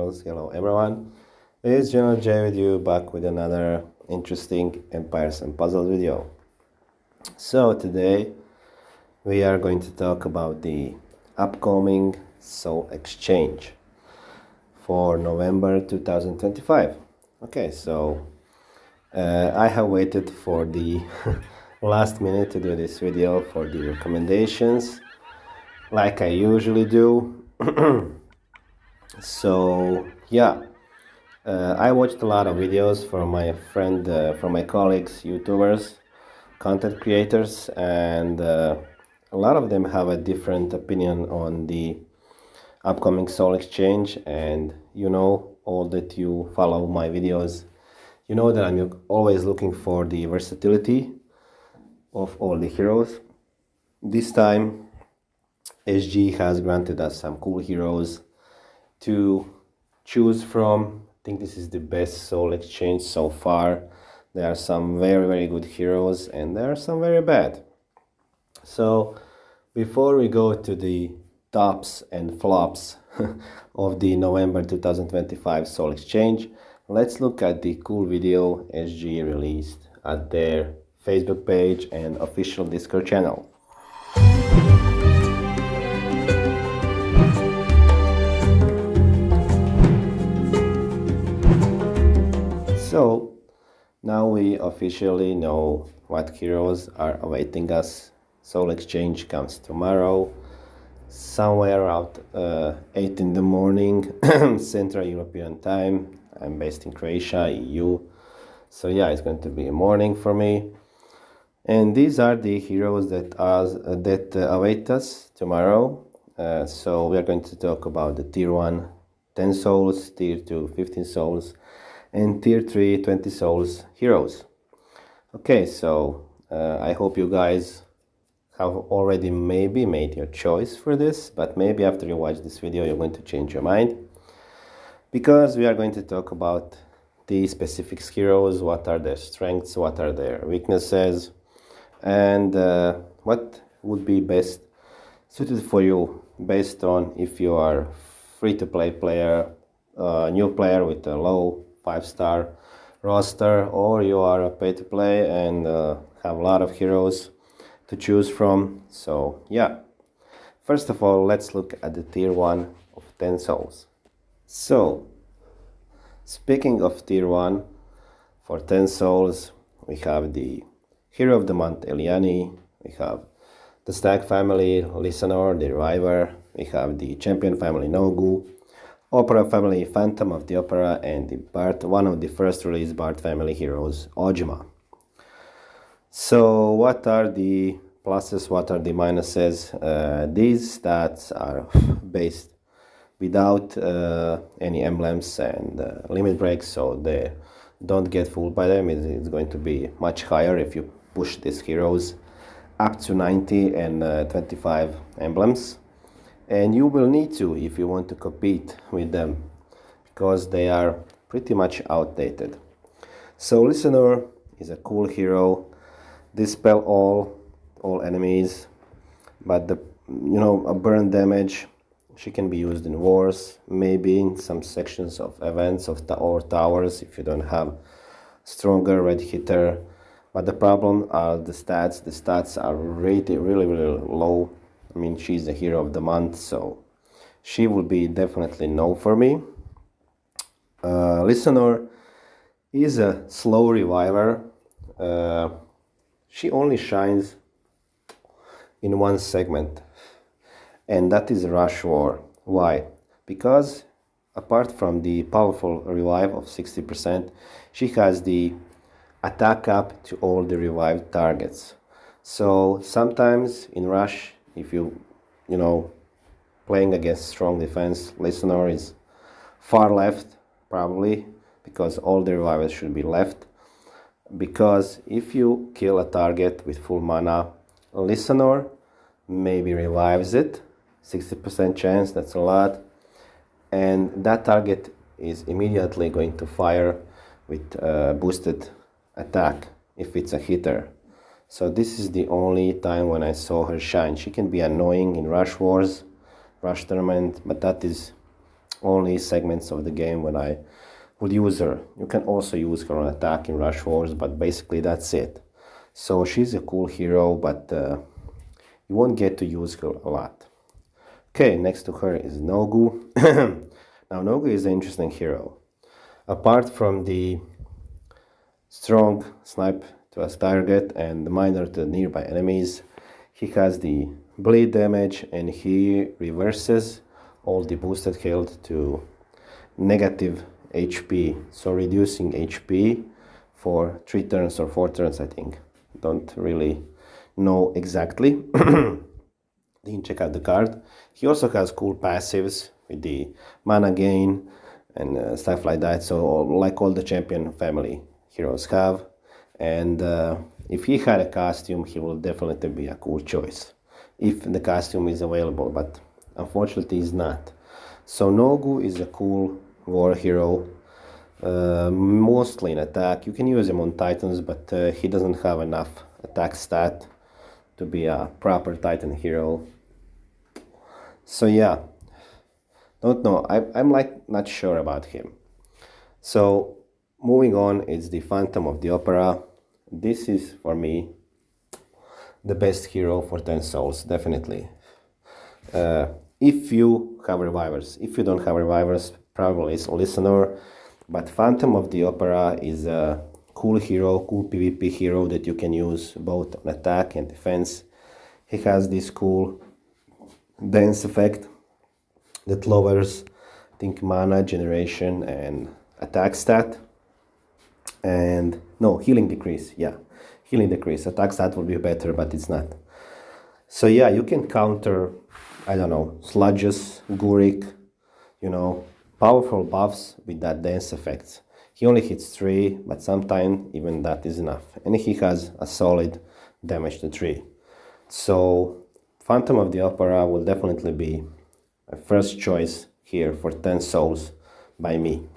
tommorows. Hello everyone, it's General J with you, back with another interesting empires and puzzles video. So today we are going to talk about the upcoming soul exchange for November 2025. Okay, so I have waited for the last minute to do this video for the recommendations like I usually do. So yeah, I watched a lot of videos from my from my colleagues, YouTubers, content creators, and a lot of them have a different opinion on the upcoming soul exchange. And all that you follow my videos, you know that I'm always looking for the versatility of all the heroes. This time SG has granted us some cool heroes to choose from. I think this is the best soul exchange so far. There are some very good heroes and there are some very bad. So before we go to the tops and flops of the November 2025 soul exchange, let's look at the cool video SG released at their Facebook page and official Discord channel. So now we officially know what heroes are awaiting us. Soul exchange comes tomorrow, somewhere around 8 in the morning, Central European time. I'm based in Croatia, EU. So yeah, it's going to be a morning for me. And these are the heroes that await us tomorrow. So we are going to talk about the tier 1 10 souls, tier 2 15 souls, and tier 3 20 souls heroes. Okay, so I hope you guys have already maybe made your choice for this, but maybe after you watch this video you're going to change your mind, because we are going to talk about the specific heroes, what are their strengths, what are their weaknesses, and what would be best suited for you based on if you are free-to-play player, new player with a low 5-star roster, or you are a pay-to-play and have a lot of heroes to choose from. So yeah, first of all, let's look at the tier 1 of 10 souls. So speaking of tier 1 for 10 souls, we have the hero of the month Eliani, we have the stag family Listener, the reviver, we have the champion family Nogu, opera family Phantom of the Opera, and the Bard, one of the first release Bard family heroes, Ojima. So what are the pluses, what are the minuses? These stats are based without any emblems and limit breaks, so they don't get fooled by them. It's going to be much higher if you push these heroes up to 90 and 25 emblems. And you will need to if you want to compete with them, because they are pretty much outdated. So Listener is a cool hero. Dispel all enemies, but a burn damage. She can be used in wars, maybe in some sections of events or towers if you don't have stronger red hitter. But the problem are the stats. The stats are really low. I mean, she's the hero of the month, so she will be definitely no for me. Listener is a slow reviver. She only shines in one segment, and that is Rush War. Why? Because apart from the powerful revive of 60%, she has the attack up to all the revived targets. So sometimes in Rush, if you playing against strong defense, Listener is far left probably, because all the revivers should be left. Because if you kill a target with full mana, Listener maybe revives it, 60% chance, that's a lot, and that target is immediately going to fire with boosted attack if it's a hitter. So this is the only time when I saw her shine. She can be annoying in Rush Wars, Rush Tournament, but that is only segments of the game when I would use her. You can also use her on attack in Rush Wars, but basically that's it. So she's a cool hero, but you won't get to use her a lot. Okay, next to her is Nogu. Now Nogu is an interesting hero. Apart from the strong snipe to a target and minor to nearby enemies, he has the bleed damage and he reverses all the boosted health to negative HP, so reducing HP for 3 turns or 4 turns, I think. Don't really know exactly. Didn't check out the card. He also has cool passives with the mana gain and stuff like that, so like all the champion family heroes have. And if he had a costume, he will definitely be a cool choice if the costume is available, but unfortunately he's not. So Nogu is a cool war hero, mostly in attack. You can use him on Titans, but he doesn't have enough attack stat to be a proper Titan hero. So yeah, don't know. I'm like not sure about him. So moving on, it's the Phantom of the Opera. This is for me the best hero for 10 souls, definitely. If you have revivers. If you don't have revivers, probably it's a listener. But Phantom of the Opera is a cool hero, cool PvP hero that you can use both on attack and defense. He has this cool dance effect that lowers, I think, mana generation and attack stat. And no, healing decrease, yeah. Healing decrease. Attack stat will be better, but it's not. So yeah, you can counter, I don't know, Sludges, Gurik, powerful buffs with that dance effect. He only hits 3, but sometimes even that is enough. And he has a solid damage to 3. So Phantom of the Opera will definitely be a first choice here for 10 souls by me.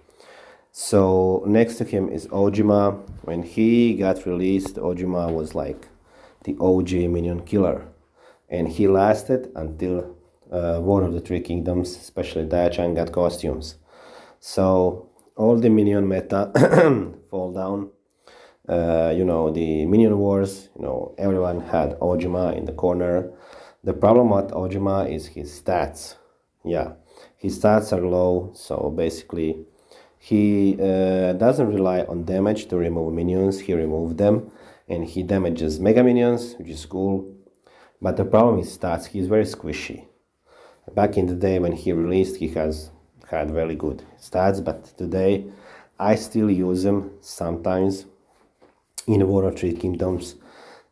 So next to him is Ojima. When he got released, Ojima was like the OG minion killer. And he lasted until War of the Three Kingdoms, especially Daichan got costumes. So all the minion meta fall down. The minion wars, everyone had Ojima in the corner. The problem with Ojima is his stats. Yeah, his stats are low, so basically he doesn't rely on damage to remove minions. He removes them, and he damages mega minions, which is cool. But the problem is stats. He's very squishy. Back in the day when he released, he had very good stats, but today I still use him sometimes in War of Three Kingdoms,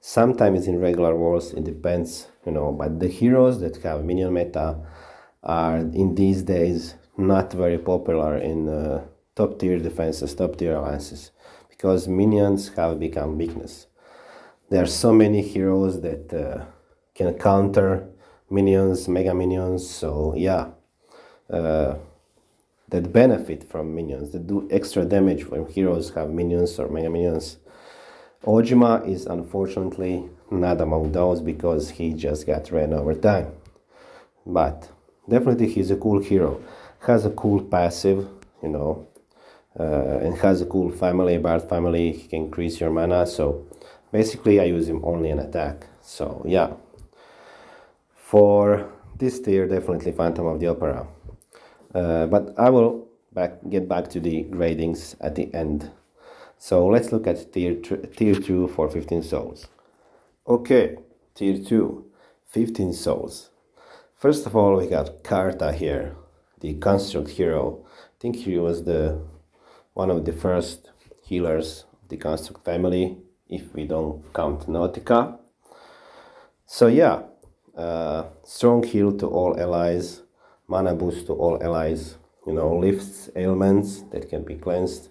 sometimes in regular wars. It depends, but the heroes that have minion meta are in these days not very popular in top tier defenses, top tier alliances, because minions have become weakness. There are so many heroes that can counter minions, mega minions, so yeah, that benefit from minions, that do extra damage when heroes have minions or mega minions. Ojima is unfortunately not among those because he just got ran over time. But definitely he's a cool hero. Has a cool passive, and has a cool family, Bard family. He can increase your mana. So basically I use him only in attack. So yeah. For this tier, definitely Phantom of the Opera. But I will get back to the gradings at the end. So let's look at tier 2 for 15 souls. Okay, tier 2, 15 souls. First of all, we got Karta here, the construct hero. I think he was one of the first healers of the construct family, if we don't count Nautica. So yeah, strong heal to all allies, mana boost to all allies, lifts ailments that can be cleansed.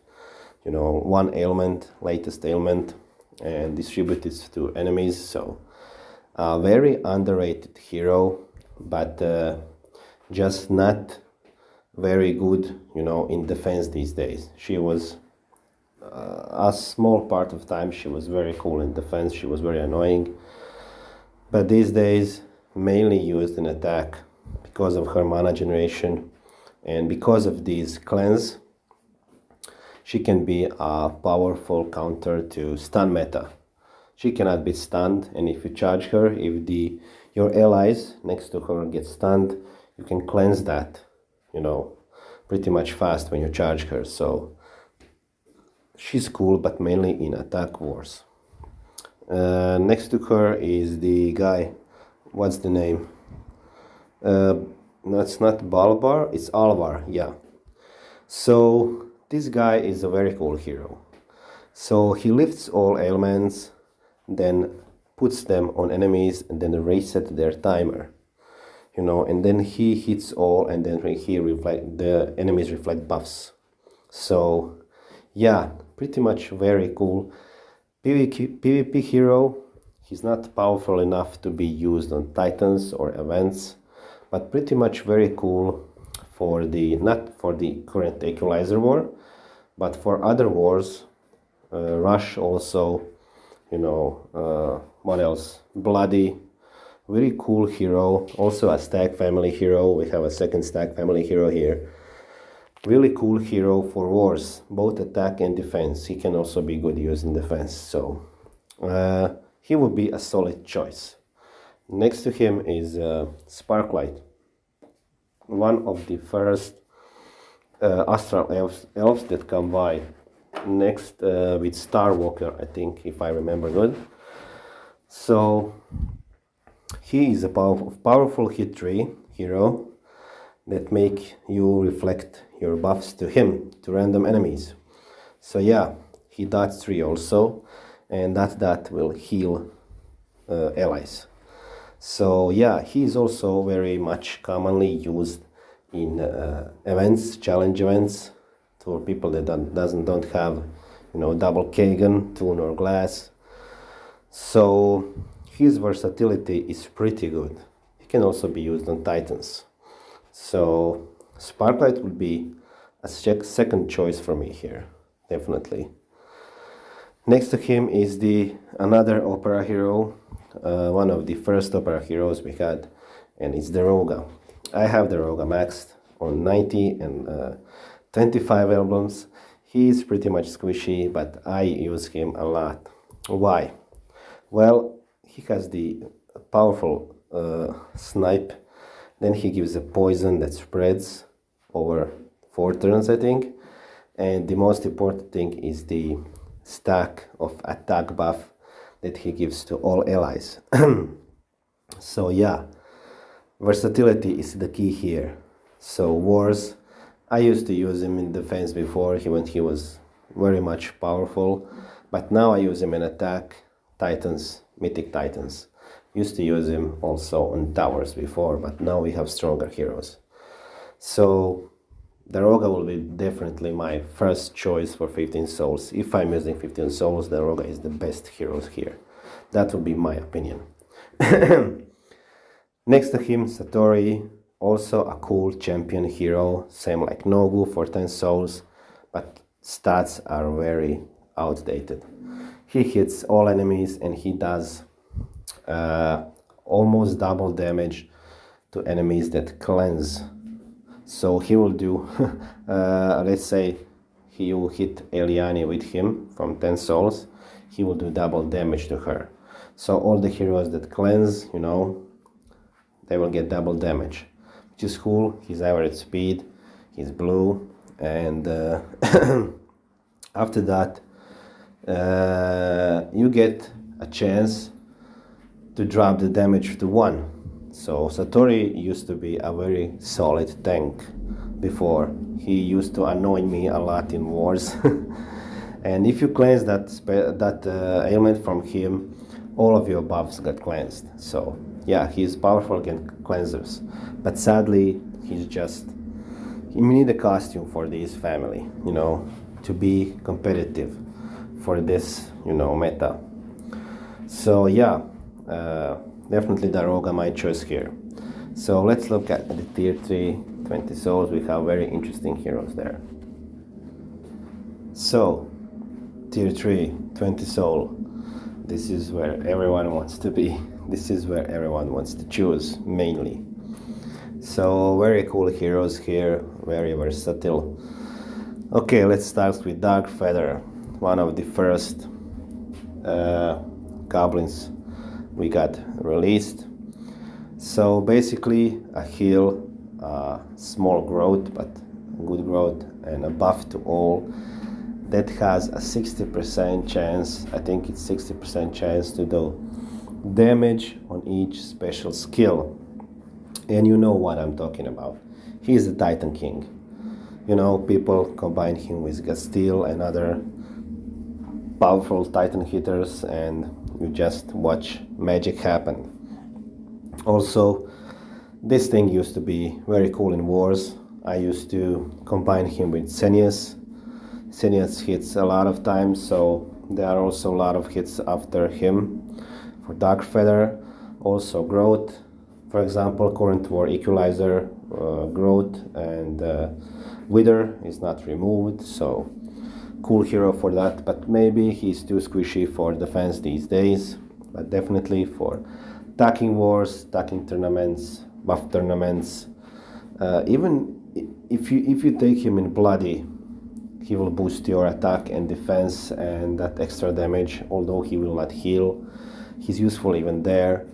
One ailment, latest ailment, and distributed to enemies. So a very underrated hero, but just not very good, in defense these days. She was a small part of time she was very cool in defense. She was very annoying, but these days mainly used in attack because of her mana generation. and because of these cleanse, she can be a powerful counter to stun meta. She cannot be stunned, and if you charge her, if your allies next to her get stunned, you can cleanse that, pretty much fast when you charge her. So she's cool, but mainly in attack wars. Next to her is the guy. What's the name? No, it's not Balbar, it's Alvar, yeah. So this guy is a very cool hero. So he lifts all ailments, then puts them on enemies, and then reset their timer. And then he hits all, and then the enemies reflect buffs. So yeah, pretty much very cool PvP hero. He's not powerful enough to be used on Titans or events, but pretty much very cool for not for the current Equalizer war, but for other wars. Rush also, what else? Bloody, very cool hero. Also a Stag family hero. We have a second Stag family hero here. Really cool hero for wars, both attack and defense. He can also be good used in defense, so he would be a solid choice. Next to him is Sparklight, one of the first astral elves that come by, next with Starwalker, I think, if I remember good. So he is a powerful hit tree hero that make you reflect your buffs to him, to random enemies. So yeah, he dots 3 also, and that will heal allies. So yeah, he is also very much commonly used in events, challenge events, for people that don't have, double Kagan, Toon or Glass. So his versatility is pretty good. He can also be used on Titans. So Sparklight would be a second choice for me here, definitely. Next to him is another opera hero, one of the first opera heroes we had, and it's the Roga. I have the Roga maxed on 90 and 25 albums. He is pretty much squishy, but I use him a lot. Why? Well, he has the powerful snipe. Then he gives a poison that spreads over 4 turns, I think. And the most important thing is the stack of attack buff that he gives to all allies. So yeah, versatility is the key here. So wars, I used to use him in defense before when he was very much powerful, but now I use him in attack, Titans, Mythic Titans. Used to use him also on towers before, but now we have stronger heroes. So the Roga will be definitely my first choice for 15 souls. If I'm using 15 souls, the Roga is the best hero here. That would be my opinion. Next to him, Satori, also a cool champion hero, same like Nogu for 10 souls, but stats are very outdated. He hits all enemies and he does almost double damage to enemies that cleanse. So he will do, let's say he will hit Eliani with him from 10 souls, he will do double damage to her. So all the heroes that cleanse, they will get double damage, which is cool. His average speed, he's blue, and after that you get a chance to drop the damage to 1. So Satori used to be a very solid tank before. He used to annoy me a lot in wars. And if you cleanse that ailment from him, all of your buffs got cleansed. So yeah, he's powerful against cleansers. But sadly, we need a costume for this family, to be competitive for this, meta. So yeah, definitely Daroga my choice here. So let's look at the tier 3 20 souls. We have very interesting heroes there. So tier 3 20 soul, this is where everyone wants to be. This is where everyone wants to choose mainly. So very cool heroes here, very versatile. Okay, let's start with Dark Feather, one of the first goblins we got released. So basically a heal, small growth but good growth, and a buff to all that has a 60% chance, I think it's 60% chance to do damage on each special skill. And you know what I'm talking about. He's the Titan King. You know, people combine him with Gasteel and other powerful Titan hitters, and you just watch magic happen. Also, this thing used to be very cool in wars. I used to combine him with Xenius. Xenius hits a lot of times, so there are also a lot of hits after him. For Dark Feather, also growth. For example, current war equalizer, growth, and wither is not removed, so cool hero for that. But maybe he's too squishy for defense these days. But definitely for attacking wars, attacking tournaments, buff tournaments. Even if you take him in bloody, he will boost your attack and defense and that extra damage. Although he will not heal, he's useful even there.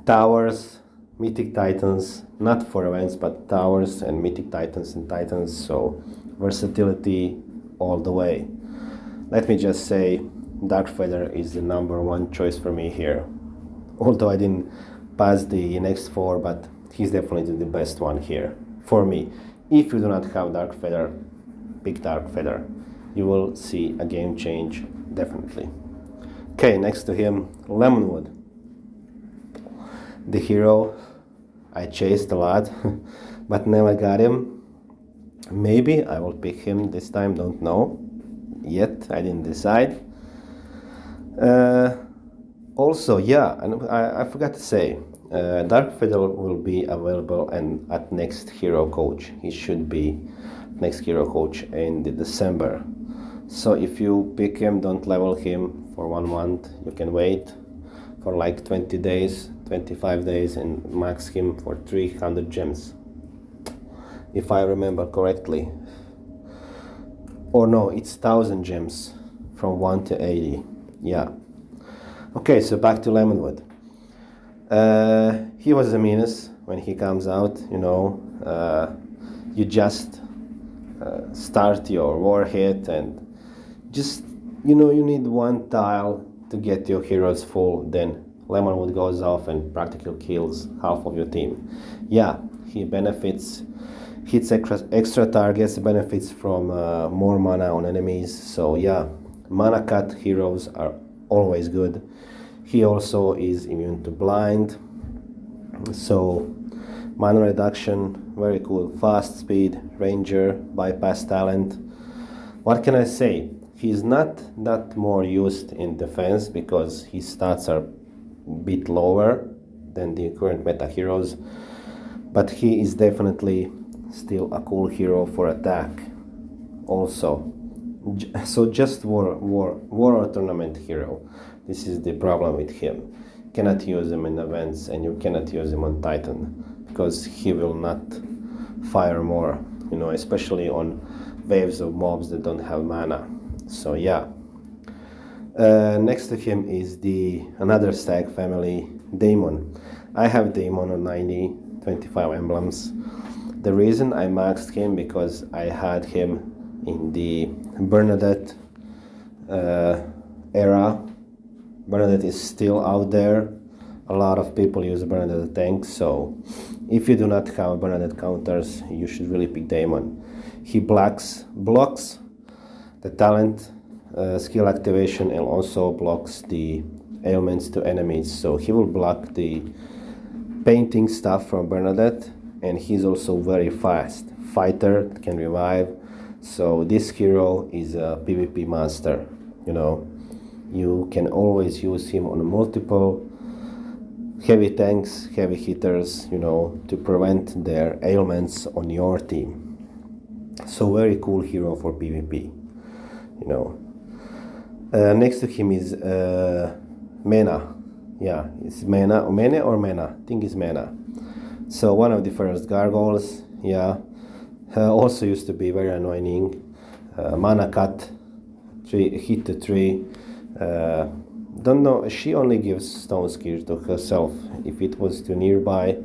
Towers, Mythic Titans, not for events, but towers and Mythic Titans and Titans, so versatility all the way. Let me just say, Dark Feather is the #1 choice for me here. Although I didn't pass the next 4, but he's definitely the best one here for me. If you do not have Dark Feather, pick Dark Feather. You will see a game change, definitely. Okay, next to him, Lemonwood. The hero I chased a lot, but never got him. Maybe I will pick him this time, don't know. Yet, I didn't decide. Also, yeah, and I forgot to say, Dark Feather will be available and at next Hero Coach. He should be next Hero Coach in December. So if you pick him, don't level him for 1 month. You can wait for like 20 days, 25 days, and max him for 300 gems. If I remember correctly. Or no, it's 1000 gems from 1 to 80. Yeah. Okay, so back to Lemonwood. He was a menace when he comes out, you know. You just start your war hit and just, you know, you need 1 tile to get your heroes full, then Lemonwood goes off and practically kills half of your team. Yeah, he benefits, hits extra targets, benefits from more mana on enemies. So yeah, mana cut heroes are always good. He also is immune to blind, so mana reduction, very cool. Fast speed, ranger, bypass talent. What can I say? He's not that more used in defense because his stats are a bit lower than the current meta heroes, but he is definitely still a cool hero for attack also. So just war or tournament hero. This is the problem with him. You cannot use him in events and you cannot use him on Titan because he will not fire more, you know, especially on waves of mobs that don't have mana. So yeah. Next to him is another stag family, Daemon. I have Daemon on 90, 25 emblems. The reason I maxed him because I had him in the Bernadette era. Bernadette is still out there. A lot of people use Bernadette tanks, so if you do not have Bernadette counters, you should really pick Daemon. He blocks the talent skill activation and also blocks the ailments to enemies, so he will block the painting stuff from Bernadette, and he's also very fast. Fighter can revive, so this hero is a PvP monster, you know. You can always use him on multiple heavy tanks, heavy hitters, you know, to prevent their ailments on your team. So very cool hero for PvP, you know. Next to him is Mena. Yeah, it's Mena or Mena. I think it's Mena. So one of the first gargoyles, yeah, also used to be very annoying. Mana cut, hit the tree. Don't know, she only gives stone skill to herself. If it was to nearby,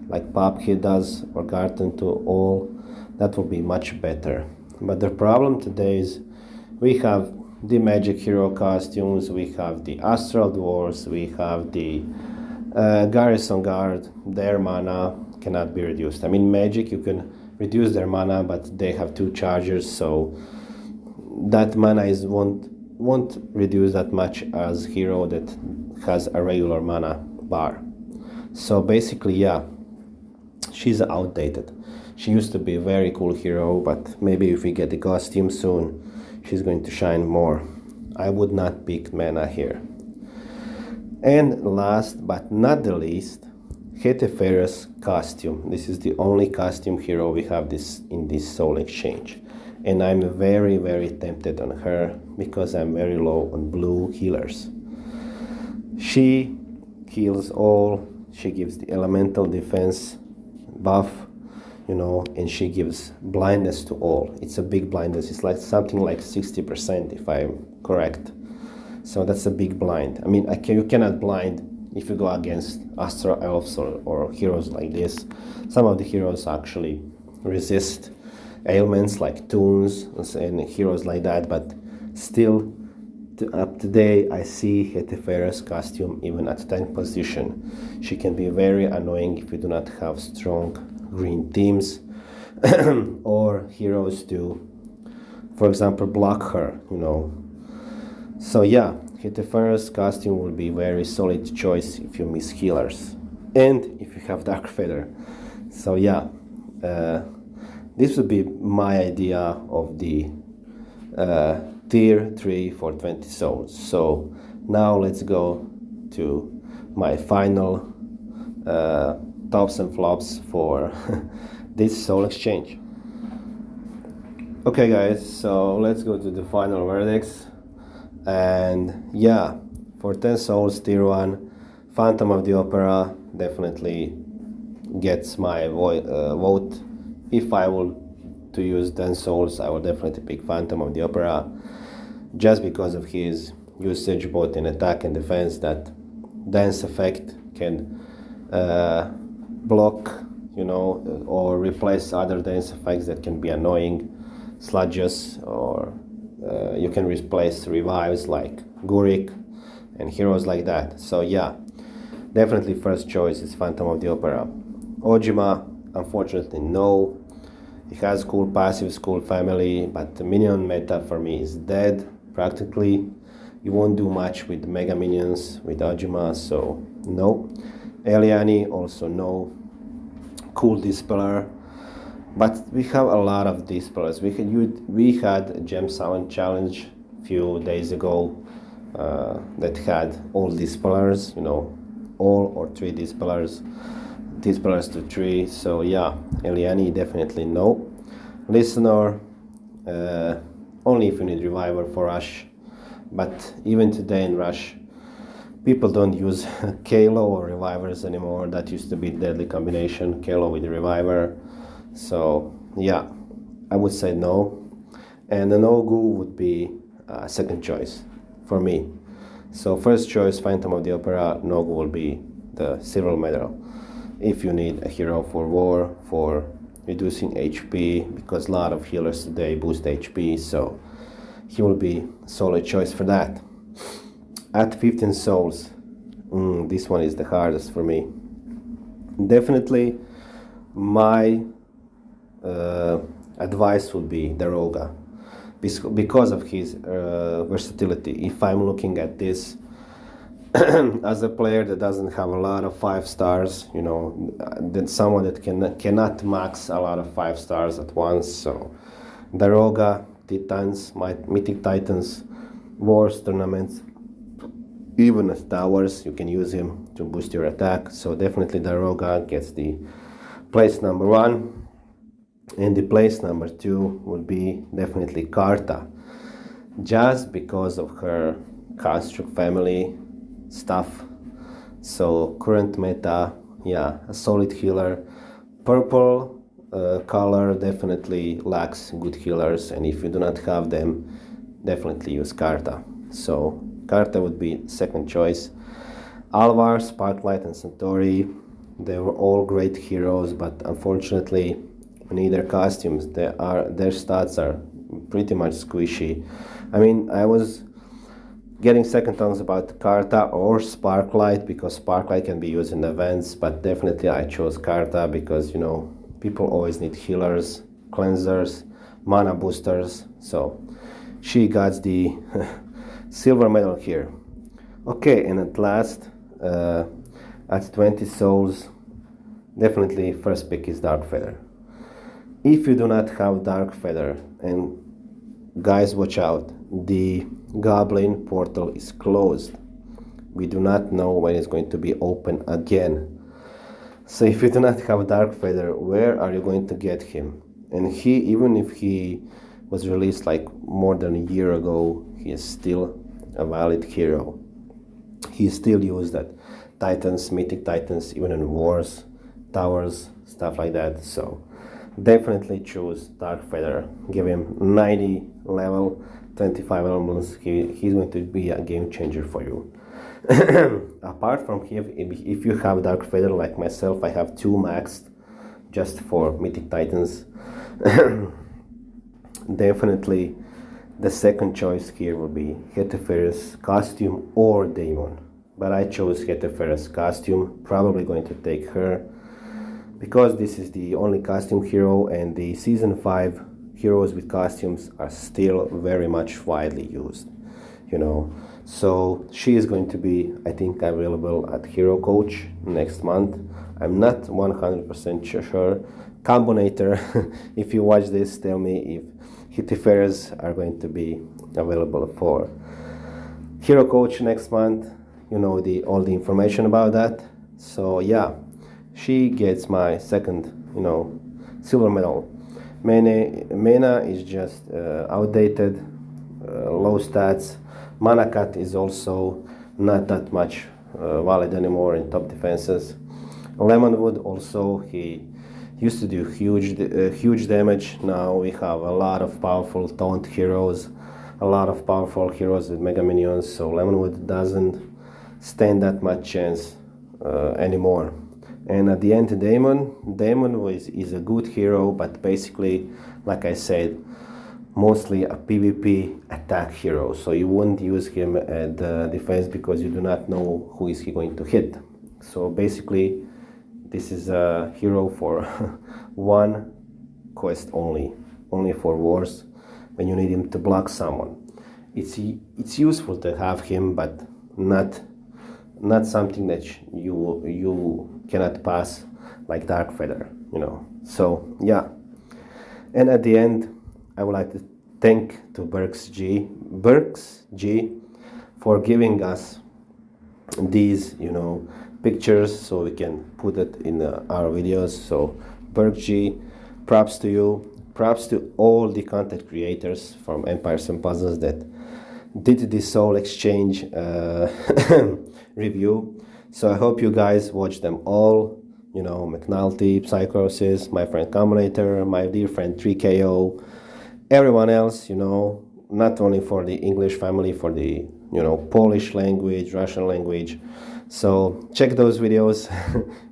like Papke does, or Garten to all, that would be much better. But the problem today is we have the magic hero costumes, we have the astral dwarves, we have the garrison guard. Their mana cannot be reduced. I mean, magic, you can reduce their mana, but they have 2 chargers, so that mana is won't reduce that much as hero that has a regular mana bar. So basically, yeah, she's outdated. She used to be a very cool hero, but maybe if we get the costume soon, she's going to shine more. I would not pick mana here. And last but not the least, Hetefera's costume. This is the only costume hero we have in this soul exchange. And I'm very, very tempted on her because I'm very low on blue healers. She heals all, she gives the elemental defense buff, and she gives blindness to all. It's a big blindness. It's like something like 60%, if I'm correct. So that's a big blind. I mean, you cannot blind if you go against Astral Elves or heroes like this. Some of the heroes actually resist ailments like Toons and heroes like that, but still, up today, I see Hetefera's costume even at 10th position. She can be very annoying if you do not have strong green teams or heroes to, for example, block her, So yeah, Hetefera's costume will be very solid choice if you miss healers and if you have Dark Feather. So yeah, this would be my idea of the tier 3 for 20 souls. So now let's go to my final tops and flops for this soul exchange. Okay guys, so let's go to the final verdicts. And yeah, for 10 souls, tier 1, Phantom of the Opera definitely gets my vote. If I will to use 10 souls, I will definitely pick Phantom of the Opera, just because of his usage both in attack and defense. That dance effect can block, or replace other dance effects that can be annoying, sludges, or you can replace revives like Gurik and heroes like that. So yeah, definitely first choice is Phantom of the Opera. Ojima, unfortunately, no. It has cool passives, cool family, but the minion meta for me is dead practically. You won't do much with mega minions with Ojima, so no. Eliani, also no. Cool Dispeller, but we have a lot of Dispellers. We had a Gem Summon challenge a few days ago that had all Dispellers, all or 3 Dispellers. Dispellers to 3, so yeah, Eliani definitely no. Listener, only if you need Reviver for Rush, but even today in Rush, people don't use Kalo or Revivers anymore. That used to be deadly combination, Kalo with Reviver. So yeah, I would say no. And the Nogu would be second choice for me. So first choice, Phantom of the Opera. Nogu will be the silver medal. If you need a hero for war, for reducing HP, because a lot of healers today boost HP, so he will be a solid choice for that. At 15 souls, this one is the hardest for me. Definitely my advice would be Daroga, because of his versatility. If I'm looking at this as a player that doesn't have a lot of 5 stars, then someone that cannot max a lot of 5 stars at once. So Daroga, Titans, Mythic Titans, Wars tournaments, even at Towers, you can use him to boost your attack. So definitely Daroga gets the place number 1. And the place number 2 would be definitely Karta, just because of her construct family stuff. So current meta, yeah, a solid healer. Purple color definitely lacks good healers, and if you do not have them, definitely use Karta. So Karta would be second choice. Alvar, Sparklight, and Centauri, they were all great heroes, but unfortunately, in their costumes, their stats are pretty much squishy. I mean, I was getting second thoughts about Karta or Sparklight because Sparklight can be used in events, but definitely I chose Karta because, you know, people always need healers, cleansers, mana boosters, so she got the silver medal here. Okay, and at last, at 20 souls, definitely first pick is Dark Feather. If you do not have Dark Feather, and guys watch out, the Goblin portal is closed. We do not know when it's going to be open again. So if you do not have Dark Feather, where are you going to get him? And he, even if he was released like more than a year ago, he is still a valid hero. He's still used at Titans, Mythic Titans, even in wars, towers, stuff like that. So definitely choose Dark Feather. Give him 90 level, 25 elements. He's going to be a game changer for you. Apart from him, if you have Dark Feather like myself, I have 2 maxed just for Mythic Titans. Definitely the second choice here will be Hetepheres costume or Daemon. But I chose Hetepheres costume, probably going to take her because this is the only costume hero, and the season 5 heroes with costumes are still very much widely used, you know. So she is going to be, I think, available at Hero Coach next month. I'm not 100% sure. Combinator, if you watch this, tell me if Hetepheres are going to be available for Hero Coach next month. You know all the information about that. So yeah, she gets my second, you know, silver medal. Mana is just outdated, low stats. Mana Cut is also not that much valid anymore in top defenses. Lemonwood also, he used to do huge damage. Now we have a lot of powerful taunt heroes, a lot of powerful heroes with mega minions, so Lemonwood doesn't stand that much chance anymore. And at the end, Daemon is a good hero, but basically, like I said, mostly a PvP attack hero. So you wouldn't use him at defense because you do not know who is he going to hit. So basically, this is a hero for one quest only for wars, when you need him to block someone. It's useful to have him, but not something that you cannot pass like Dark Feather, you know. So yeah, and at the end, I would like to thank to Burks G for giving us these, you know, pictures so we can put it in our videos. So Burks G, props to you, props to all the content creators from Empires and Puzzles that did this Soul Exchange review. So I hope you guys watch them all, you know, McNulty, Psychosis, my friend Combinator, my dear friend 3KO, everyone else, you know, not only for the English family, for the, you know, Polish language, Russian language. So check those videos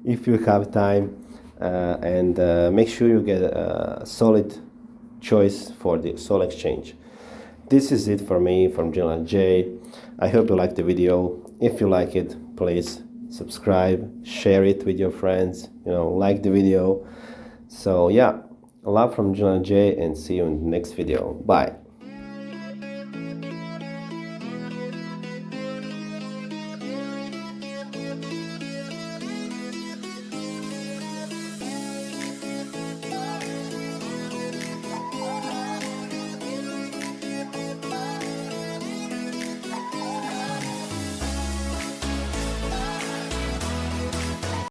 if you have time, and make sure you get a solid choice for the Soul Exchange. This is it for me from General J. I hope you liked the video. If you like it, please subscribe, share it with your friends, you know, like the video. So yeah, love from General J, and see you in the next video. Bye.